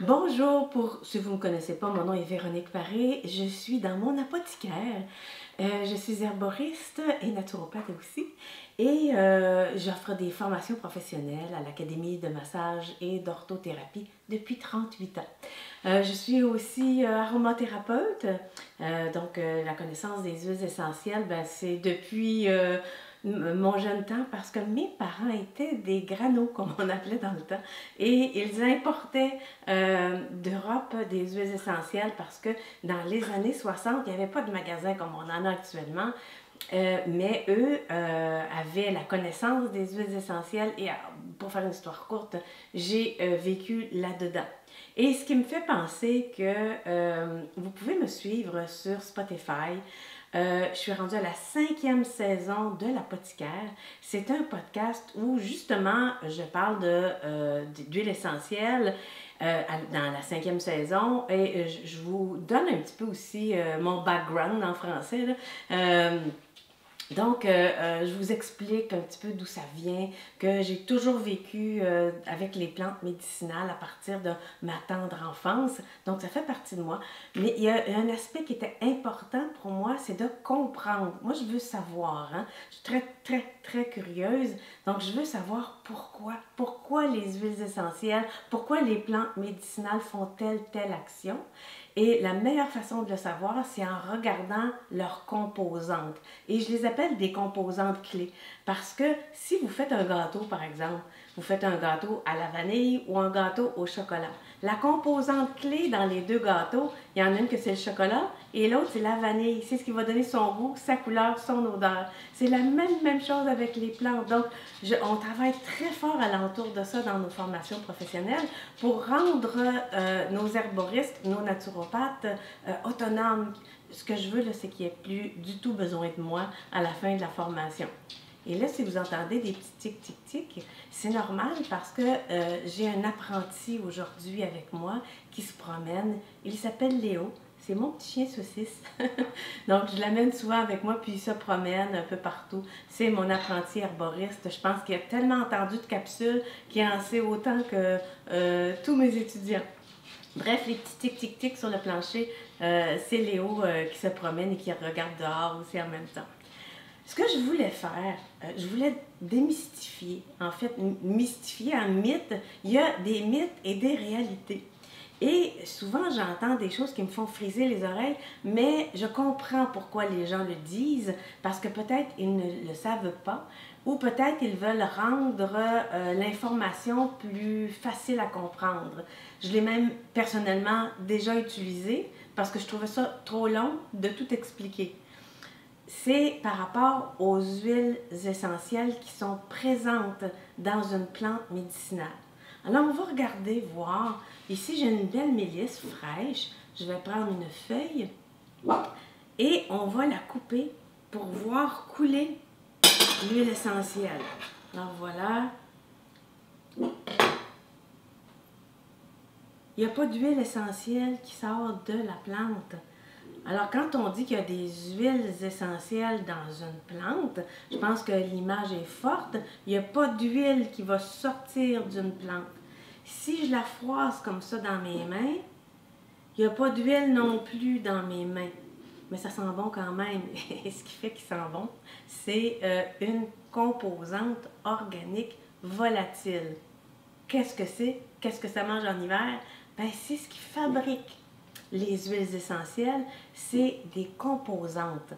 Bonjour, pour si vous ne me connaissez pas, mon nom est Véronique Paré, je suis dans mon apothicaire. Je suis herboriste et naturopathe aussi et j'offre des formations professionnelles à l'Académie de massage et d'orthothérapie depuis 38 ans. Je suis aussi aromathérapeute, donc la connaissance des huiles essentielles, c'est depuis mon jeune temps parce que mes parents étaient des granos, comme on appelait dans le temps, et ils importaient d'Europe des huiles essentielles parce que dans les années 60, il n'y avait pas de magasin comme on en a actuellement. Mais eux avaient la connaissance des huiles essentielles et pour faire une histoire courte, j'ai vécu là-dedans. Et ce qui me fait penser que vous pouvez me suivre sur Spotify. Je suis rendue à la 5e saison de l'apothicaire. C'est un podcast où justement je parle d'huile essentielle dans la 5e saison et je vous donne un petit peu aussi mon background en français. Là. Donc, je vous explique un petit peu d'où ça vient, que j'ai toujours vécu avec les plantes médicinales à partir de ma tendre enfance. Donc, ça fait partie de moi. Mais il y a un aspect qui était important pour moi, c'est de comprendre. Moi, je veux savoir. Hein? Je suis très, très, très curieuse. Donc, je veux savoir pourquoi. Pourquoi les huiles essentielles, pourquoi les plantes médicinales font telle action. Et la meilleure façon de le savoir, c'est en regardant leurs composantes. Et je les appelle des composantes clés. Parce que si vous faites un gâteau, par exemple, vous faites un gâteau à la vanille ou un gâteau au chocolat. La composante clé dans les deux gâteaux, il y en a une que c'est le chocolat et l'autre c'est la vanille. C'est ce qui va donner son goût, sa couleur, son odeur. C'est la même chose avec les plantes. Donc, on travaille très fort alentour de ça dans nos formations professionnelles pour rendre nos herboristes, nos naturopathes autonomes. Ce que je veux, c'est qu'il n'y ait plus du tout besoin de moi à la fin de la formation. Et là, si vous entendez des petits tic-tic-tic, c'est normal parce que j'ai un apprenti aujourd'hui avec moi qui se promène. Il s'appelle Léo. C'est mon petit chien saucisse. Donc, je l'amène souvent avec moi, puis il se promène un peu partout. C'est mon apprenti herboriste. Je pense qu'il a tellement entendu de capsules qu'il en sait autant que tous mes étudiants. Bref, les petits tic-tic-tic sur le plancher, c'est Léo qui se promène et qui regarde dehors aussi en même temps. Ce que je voulais faire, je voulais démystifier, en fait, mystifier un mythe. Il y a des mythes et des réalités. Et souvent, j'entends des choses qui me font friser les oreilles, mais je comprends pourquoi les gens le disent, parce que peut-être ils ne le savent pas, ou peut-être ils veulent rendre l'information plus facile à comprendre. Je l'ai même personnellement déjà utilisé, parce que je trouvais ça trop long de tout expliquer. C'est par rapport aux huiles essentielles qui sont présentes dans une plante médicinale. Alors, on va regarder, voir. Ici, j'ai une belle mélisse fraîche. Je vais prendre une feuille et on va la couper pour voir couler l'huile essentielle. Alors, voilà. Il n'y a pas d'huile essentielle qui sort de la plante. Alors, quand on dit qu'il y a des huiles essentielles dans une plante, je pense que l'image est forte. Il n'y a pas d'huile qui va sortir d'une plante. Si je la froisse comme ça dans mes mains, il n'y a pas d'huile non plus dans mes mains. Mais ça sent bon quand même. Et ce qui fait qu'il sent bon, c'est une composante organique volatile. Qu'est-ce que c'est? Qu'est-ce que ça mange en hiver? Ben, c'est ce qui fabrique les huiles essentielles, c'est des composantes.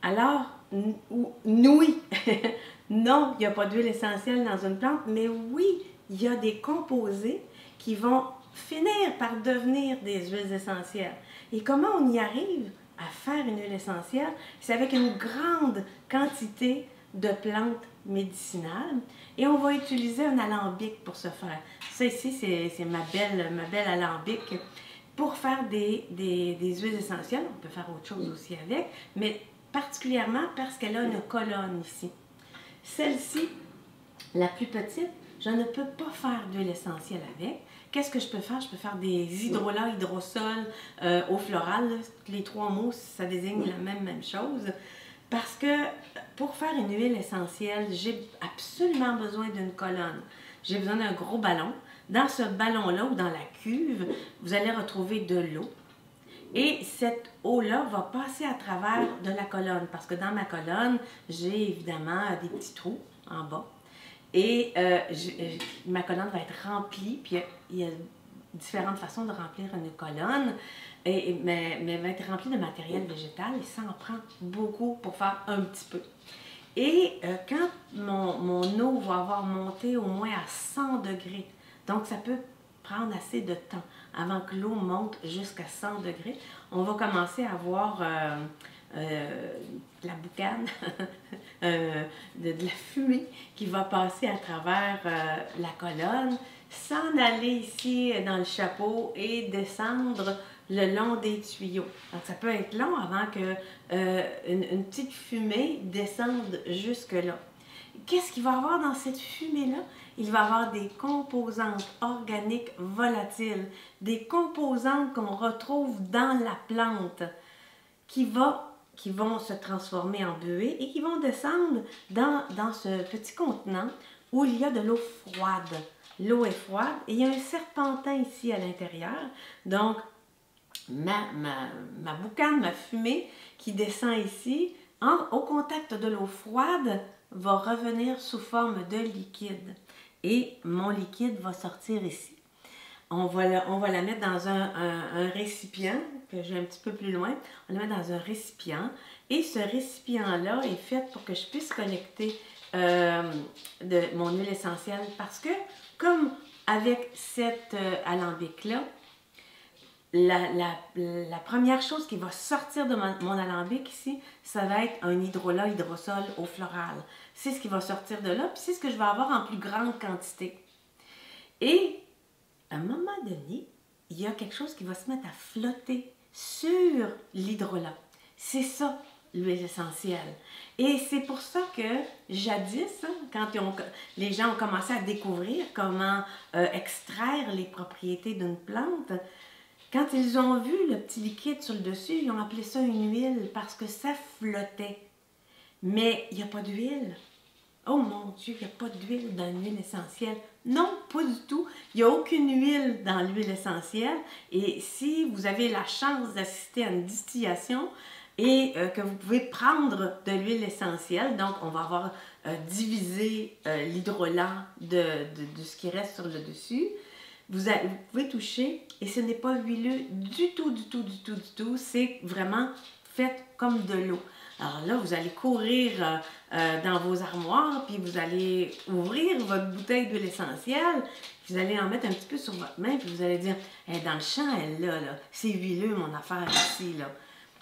Alors, oui, non, il n'y a pas d'huile essentielle dans une plante, mais oui, il y a des composés qui vont finir par devenir des huiles essentielles. Et comment on y arrive à faire une huile essentielle? C'est avec une grande quantité de plantes médicinales et on va utiliser un alambic pour ce faire. Ça ici, c'est ma belle alambic. Pour faire des huiles essentielles, on peut faire autre chose aussi avec, mais particulièrement parce qu'elle a une colonne ici. Celle-ci, la plus petite, je ne peux pas faire d'huile essentielle avec. Qu'est-ce que je peux faire? Je peux faire des hydrolats, hydrosols, eau florale. Les trois mots, ça désigne la même chose. Parce que pour faire une huile essentielle, j'ai absolument besoin d'une colonne. j'ai besoin d'un gros ballon. Dans ce ballon-là ou dans la cuve, vous allez retrouver de l'eau. Et cette eau-là va passer à travers de la colonne, parce que dans ma colonne, j'ai évidemment des petits trous en bas. Et ma colonne va être remplie, puis il y a différentes façons de remplir une colonne, mais elle va être remplie de matériel végétal et ça en prend beaucoup pour faire un petit peu. Et quand mon eau va avoir monté au moins à 100 degrés, donc ça peut prendre assez de temps avant que l'eau monte jusqu'à 100 degrés, on va commencer à voir la boucane, de la fumée qui va passer à travers la colonne, s'en aller ici dans le chapeau et descendre le long des tuyaux. Donc ça peut être long avant que une petite fumée descende jusque là. Qu'est-ce qu'il va y avoir dans cette fumée-là? Il va y avoir des composantes organiques volatiles, des composantes qu'on retrouve dans la plante qui vont se transformer en buée et qui vont descendre dans ce petit contenant où il y a de l'eau froide. L'eau est froide et il y a un serpentin ici à l'intérieur. Donc, ma boucane, ma fumée qui descend ici, au contact de l'eau froide, va revenir sous forme de liquide. Et mon liquide va sortir ici. On va la mettre dans un récipient, que j'ai un petit peu plus loin. On la met dans un récipient. Et ce récipient-là est fait pour que je puisse collecter mon huile essentielle. Parce que, comme avec cet alambic-là, la première chose qui va sortir de mon alambic ici, ça va être un hydrolat hydrosol eau florale. C'est ce qui va sortir de là, puis c'est ce que je vais avoir en plus grande quantité. Et à un moment donné, il y a quelque chose qui va se mettre à flotter sur l'hydrolat. C'est ça, l'huile essentielle. Et c'est pour ça que jadis, quand les gens ont commencé à découvrir comment extraire les propriétés d'une plante, quand ils ont vu le petit liquide sur le dessus, ils ont appelé ça une huile parce que ça flottait. Mais il n'y a pas d'huile. Oh mon Dieu, il n'y a pas d'huile dans l'huile essentielle. Non, pas du tout. Il n'y a aucune huile dans l'huile essentielle. Et si vous avez la chance d'assister à une distillation et que vous pouvez prendre de l'huile essentielle, donc on va avoir divisé l'hydrolat de ce qui reste sur le dessus, vous pouvez toucher et ce n'est pas huileux du tout, du tout, du tout, du tout. C'est vraiment fait comme de l'eau. Alors là, vous allez courir dans vos armoires, puis vous allez ouvrir votre bouteille d'huile essentielle, vous allez en mettre un petit peu sur votre main, puis vous allez dire hey, « dans le champ, elle là, c'est huileux mon affaire ici. »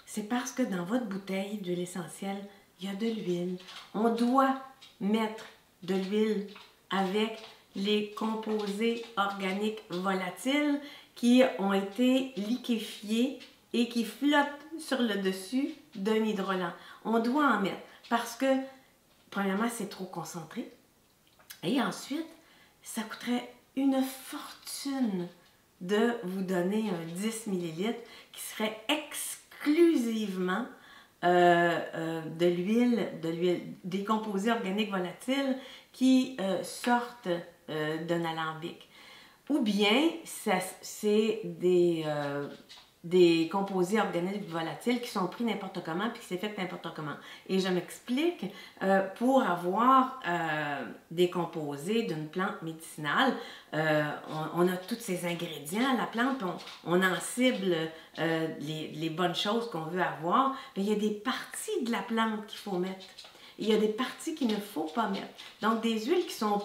C'est parce que dans votre bouteille d'huile essentielle, il y a de l'huile. On doit mettre de l'huile avec les composés organiques volatiles qui ont été liquéfiés et qui flottent sur le dessus d'un hydrolat. On doit en mettre parce que, premièrement, c'est trop concentré. Et ensuite, ça coûterait une fortune de vous donner un 10 ml qui serait exclusivement de l'huile, des composés organiques volatiles qui sortent d'un alambic. Ou bien, c'est des composés organiques volatiles qui sont pris n'importe comment puis qui c'est fait n'importe comment. Et je m'explique, pour avoir des composés d'une plante médicinale, on a tous ces ingrédients, la plante, on en cible les bonnes choses qu'on veut avoir, mais il y a des parties de la plante qu'il faut mettre. Il y a des parties qu'il ne faut pas mettre. Donc, des huiles qui sont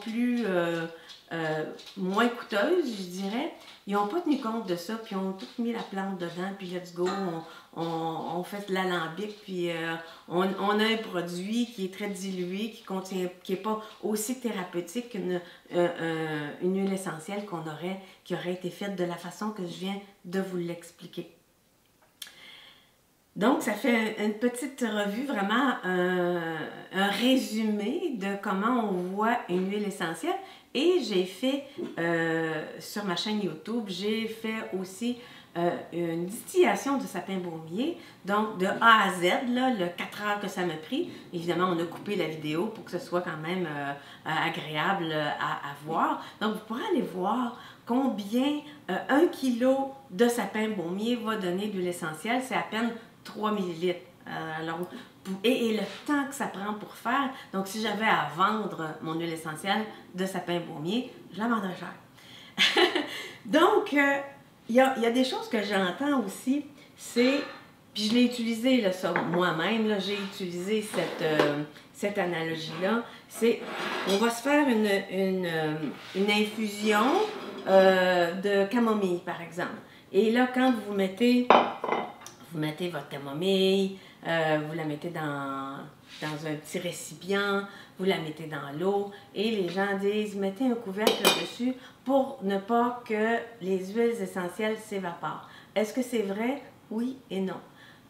moins coûteuses, je dirais, ils n'ont pas tenu compte de ça, puis ils ont tout mis la plante dedans, puis let's go, on fait de l'alambic, puis on a un produit qui est très dilué, qui n'est pas aussi thérapeutique qu'une huile essentielle qui aurait été faite de la façon que je viens de vous l'expliquer. Donc, ça fait une petite revue, vraiment un résumé de comment on voit une huile essentielle. Et j'ai fait, sur ma chaîne YouTube, j'ai fait aussi une distillation de sapin baumier. Donc, de A à Z, là, le 4 heures que ça m'a pris. Évidemment, on a coupé la vidéo pour que ce soit quand même agréable à voir. Donc, vous pourrez aller voir combien 1 kg de sapin baumier va donner d'huile essentielle. C'est à peine 3 millilitres. Alors, et le temps que ça prend pour faire, donc si j'avais à vendre mon huile essentielle de sapin baumier, je la vendrais cher. Donc, il y a des choses que j'entends aussi, c'est, puis je l'ai utilisé moi-même, j'ai utilisé cette analogie-là, c'est, on va se faire une infusion de camomille, par exemple. Et là, quand vous mettez votre camomille, vous la mettez dans un petit récipient, vous la mettez dans l'eau et les gens disent mettez un couvercle dessus pour ne pas que les huiles essentielles s'évaporent. Est-ce que c'est vrai? Oui et non.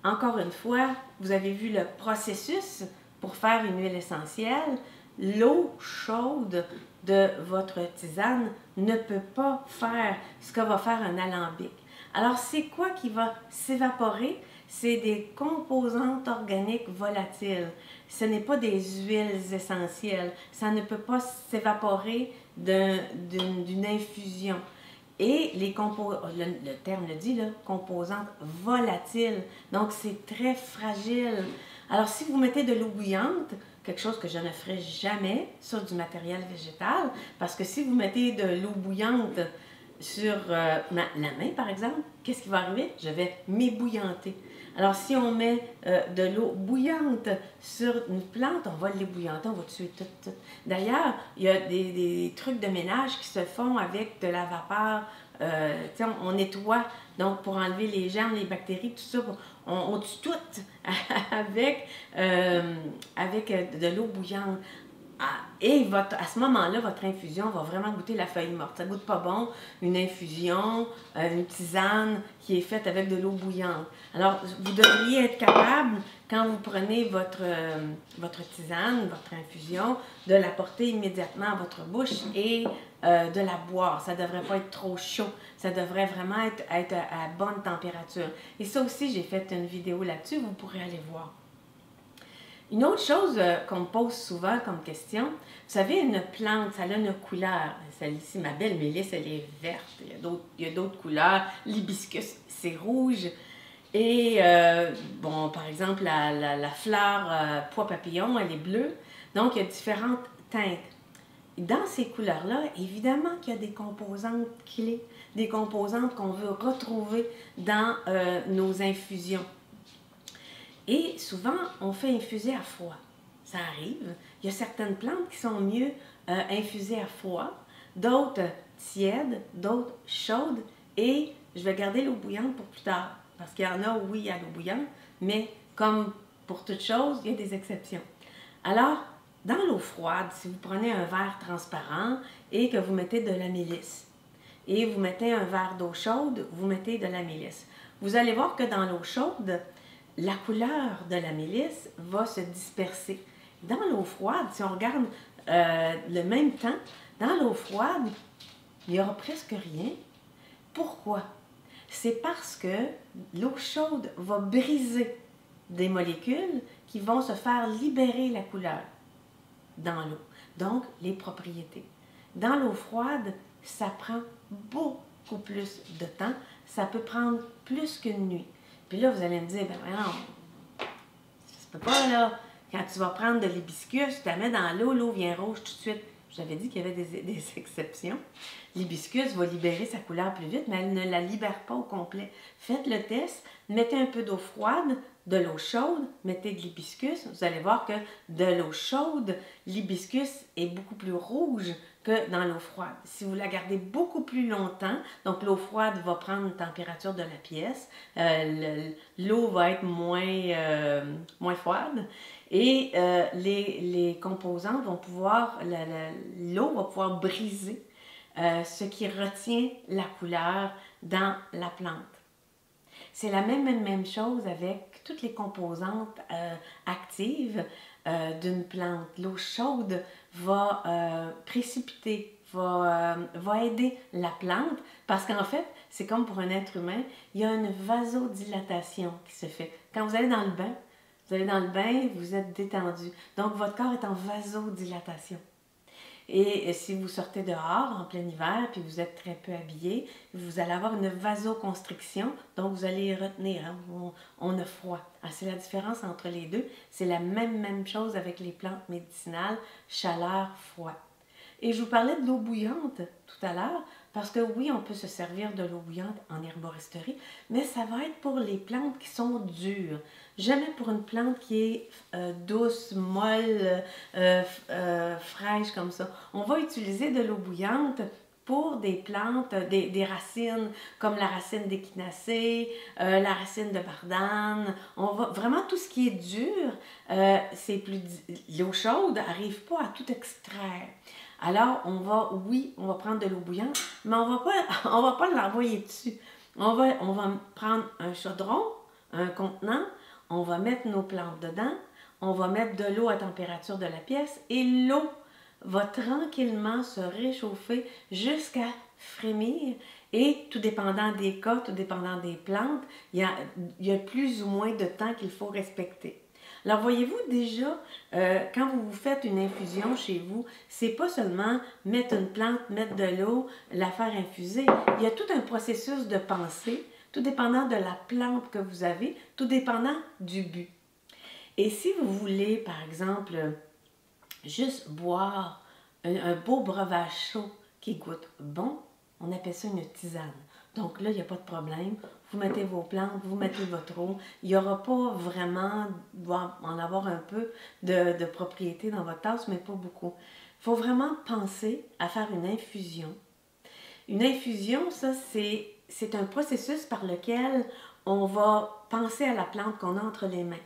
Encore une fois, vous avez vu le processus pour faire une huile essentielle. L'eau chaude de votre tisane ne peut pas faire ce que va faire un alambic. Alors, c'est quoi qui va s'évaporer? C'est des composantes organiques volatiles. Ce n'est pas des huiles essentielles. Ça ne peut pas s'évaporer d'une infusion. Et le terme le dit, là, composantes volatiles. Donc, c'est très fragile. Alors, si vous mettez de l'eau bouillante, quelque chose que je ne ferai jamais sur du matériel végétal, parce que si vous mettez de l'eau bouillante sur la main, par exemple, qu'est-ce qui va arriver? Je vais m'ébouillanter. Alors, si on met de l'eau bouillante sur une plante, on va l'ébouillanter, on va tuer tout. D'ailleurs, il y a des trucs de ménage qui se font avec de la vapeur. On nettoie, donc pour enlever les germes, les bactéries, tout ça, on tue tout avec de l'eau bouillante. Et à ce moment-là, votre infusion va vraiment goûter la feuille morte. Ça ne goûte pas bon, une infusion, une tisane qui est faite avec de l'eau bouillante. Alors, vous devriez être capable, quand vous prenez votre tisane, votre infusion, de la porter immédiatement à votre bouche et de la boire. Ça ne devrait pas être trop chaud. Ça devrait vraiment être à bonne température. Et ça aussi, j'ai fait une vidéo là-dessus, vous pourrez aller voir. Une autre chose qu'on me pose souvent comme question, vous savez, une plante, ça a une couleur. Celle-ci, ma belle mélisse, elle est verte. Il y a d'autres couleurs. L'hibiscus, c'est rouge. Et, bon, par exemple, la fleur pois papillon, elle est bleue. Donc, il y a différentes teintes. Dans ces couleurs-là, évidemment qu'il y a des composantes clés, des composantes qu'on veut retrouver dans nos infusions. Et souvent, on fait infuser à froid. Ça arrive. Il y a certaines plantes qui sont mieux infusées à froid, d'autres tièdes, d'autres chaudes. Et je vais garder l'eau bouillante pour plus tard. Parce qu'il y en a, oui, à l'eau bouillante, mais comme pour toute chose, il y a des exceptions. Alors, dans l'eau froide, si vous prenez un verre transparent et que vous mettez de la mélisse, et vous mettez un verre d'eau chaude, vous mettez de la mélisse. Vous allez voir que dans l'eau chaude, la couleur de la mélisse va se disperser. Dans l'eau froide, si on regarde le même temps, dans l'eau froide, il n'y aura presque rien. Pourquoi? C'est parce que l'eau chaude va briser des molécules qui vont se faire libérer la couleur dans l'eau. Donc, les propriétés. Dans l'eau froide, ça prend beaucoup plus de temps. Ça peut prendre plus qu'une nuit. Puis là, vous allez me dire, ben non, ça se peut pas, là. Quand tu vas prendre de l'hibiscus, tu la mets dans l'eau, l'eau vient rouge tout de suite. Je t'avais dit qu'il y avait des exceptions. L'hibiscus va libérer sa couleur plus vite, mais elle ne la libère pas au complet. Faites le test, mettez un peu d'eau froide, de l'eau chaude, mettez de l'hibiscus. Vous allez voir que de l'eau chaude, l'hibiscus est beaucoup plus rouge que dans l'eau froide. Si vous la gardez beaucoup plus longtemps, donc l'eau froide va prendre une température de la pièce, l'eau va être moins froide et les composants vont pouvoir, l'eau va pouvoir briser ce qui retient la couleur dans la plante. C'est la même chose avec toutes les composantes actives d'une plante. L'eau chaude va précipiter, va aider la plante parce qu'en fait, c'est comme pour un être humain, il y a une vasodilatation qui se fait. Quand vous allez dans le bain, vous êtes détendu. Donc, votre corps est en vasodilatation. Et si vous sortez dehors en plein hiver, puis vous êtes très peu habillé, vous allez avoir une vasoconstriction, donc vous allez retenir, hein, on a froid. C'est la différence entre les deux. C'est la même chose avec les plantes médicinales, chaleur, froid. Et je vous parlais de l'eau bouillante tout à l'heure, parce que oui, on peut se servir de l'eau bouillante en herboristerie, mais ça va être pour les plantes qui sont dures. Jamais pour une plante qui est douce, molle, fraîche comme ça. On va utiliser de l'eau bouillante pour des plantes, des racines comme la racine d'échinacée, la racine de bardane. On va vraiment tout ce qui est dur, l'eau chaude n'arrive pas à tout extraire. Alors, on va prendre de l'eau bouillante, mais on va pas l'envoyer dessus. On va prendre un chaudron, un contenant, on va mettre nos plantes dedans, on va mettre de l'eau à température de la pièce et l'eau va tranquillement se réchauffer jusqu'à frémir. Et tout dépendant des cas, tout dépendant des plantes, il y a plus ou moins de temps qu'il faut respecter. Alors, voyez-vous déjà, quand vous faites une infusion chez vous, c'est pas seulement mettre une plante, mettre de l'eau, la faire infuser. Il y a tout un processus de pensée, tout dépendant de la plante que vous avez, tout dépendant du but. Et si vous voulez, par exemple, juste boire un beau breuvage chaud qui goûte bon, on appelle ça une tisane. Donc là, il n'y a pas de problème. Vous mettez vos plantes, vous mettez votre eau. Il n'y aura pas vraiment, il va en avoir un peu de propriété dans votre tasse, mais pas beaucoup. Il faut vraiment penser à faire une infusion. Une infusion, ça, c'est un processus par lequel on va penser à la plante qu'on a entre les mains.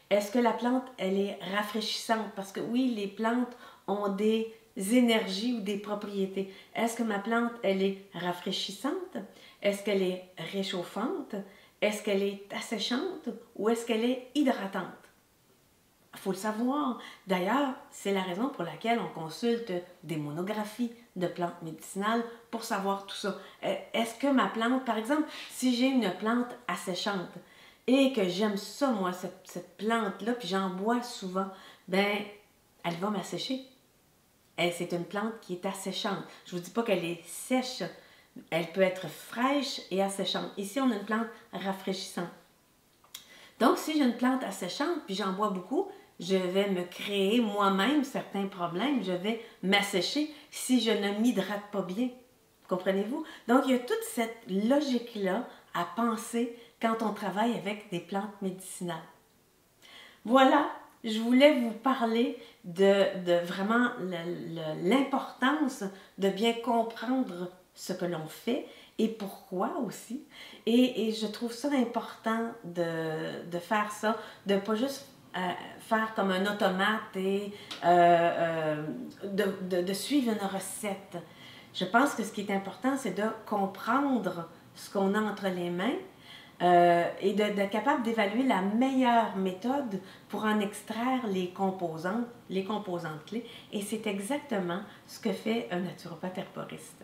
Est-ce que la plante, elle est rafraîchissante? Parce que oui, les plantes ont des énergies ou des propriétés. Est-ce que ma plante, elle est rafraîchissante? Est-ce qu'elle est réchauffante? Est-ce qu'elle est asséchante? Ou est-ce qu'elle est hydratante? Il faut le savoir. D'ailleurs, c'est la raison pour laquelle on consulte des monographies de plantes médicinales pour savoir tout ça. Est-ce que ma plante, par exemple, si j'ai une plante asséchante et que j'aime ça, moi, cette plante-là, puis j'en bois souvent, ben, elle va m'assécher. C'est une plante qui est asséchante. Je ne vous dis pas qu'elle est sèche. Elle peut être fraîche et asséchante. Ici, on a une plante rafraîchissante. Donc, si j'ai une plante asséchante, puis j'en bois beaucoup, je vais me créer moi-même certains problèmes. Je vais m'assécher si je ne m'hydrate pas bien. Comprenez-vous? Donc, il y a toute cette logique-là à penser quand on travaille avec des plantes médicinales. Voilà, je voulais vous parler de vraiment l'importance de bien comprendre ce que l'on fait et pourquoi aussi. Et je trouve ça important de faire ça, de ne pas juste faire comme un automate et de suivre une recette. Je pense que ce qui est important, c'est de comprendre ce qu'on a entre les mains et d'être capable d'évaluer la meilleure méthode pour en extraire les composantes clés. Et c'est exactement ce que fait un naturopathe herboriste.